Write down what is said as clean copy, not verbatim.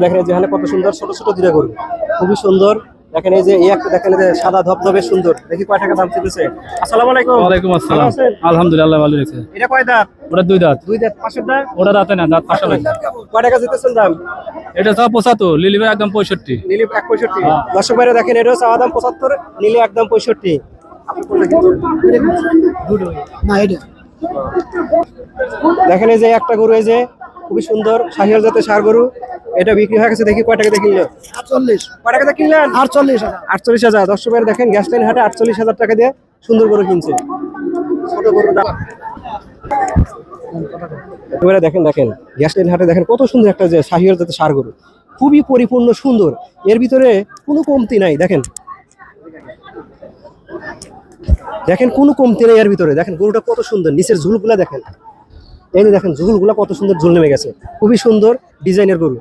দেখেন এই যে এখানে কত সুন্দর ছোট ছোট দুটা গরু, খুবই সুন্দর। দেখেন এই যে এই একটা দেখেন এই যে সাদা ধবধবে সুন্দর, দেখি কয় টাকা দাম চলতেছে। আসসালামু আলাইকুম। ওয়ালাইকুম আসসালাম। আলহামদুলিল্লাহ ভালো আছে। এটা কয় দাঁত? ওটা দুই দাঁত। দুই দাঁত। পাশেরটা ওটা দাঁতে না, দাঁত পাশাপাশি। কয় টাকা জিতেছেন দাম? এটা সব 75, লিলি ভাই একদম 65। নীলি 65। দর্শক ভাইরা দেখেন এটাও চাওয়া দাম 75, নীলে একদম 65। না এটা দেখেন এই যে একটা গরু, এই যে খুবই সুন্দর শাহিওয়াল জাতের ষাঁড় গরু, এটা বিক্রি হয়ে গেছে। দেখি কয় টাকা দিয়ে কিনলো? 48 কয় টাকা দিয়ে কিনলেন? 48 48,000। দর্শক ভাইরা দেখেন গ্যাস লাইন হাটে 48,000 টাকা দিয়ে সুন্দর গরু কিনছে। ছোট গরু দাম এবারে দেখেন দেখেন গ্যাস লাইন হাটে দেখেন কত সুন্দর একটা যে শাহিওয়াল জাতের ষাঁড় গরু, খুবই পরিপূর্ণ সুন্দর, এর ভিতরে কোনো কমতি নাই। দেখেন দেখেন কোনো কমতি নেই এর ভিতরে। দেখেন গরুটা কত সুন্দর, নিচের ঝুলগুলা দেখেন, এই যে দেখেন ঝুলগুলা কত সুন্দর ঝুল নেমে গেছে, খুবই সুন্দর ডিজাইনের গরু।